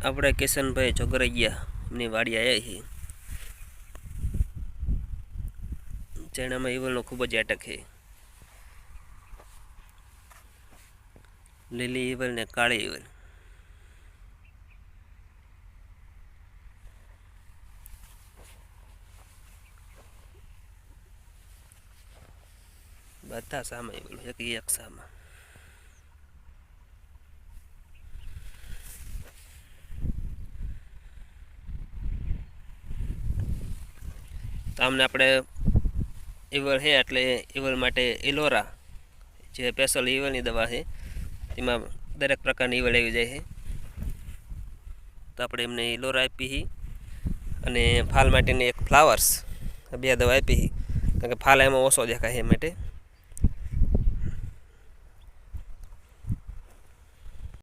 આપણે કિશનભાઈ જોગરૈયા એમની વાડી આવ્યા છીએ. ચણામાં ઈવલનો ખૂબ જ એટક છે. લીલી ઈવલ ને કાળી ઈવલ. બધા સામે ઈવલ એક સામા. આમને આપણે ઈવલ છે એટલે ઈવલ માટે ઇલોરા જે સ્પેશિયલ ઈવલની દવા છે એમાં દરેક પ્રકારની ઈવલ આવી જાય છે. તો આપણે એમને ઇલોરા આપી છે અને ફાલ માટેની એક ફ્લાવર્સ બે દવા આપી છે કારણ કે ફાલ એમાં ઓછો દેખાય છે માટે.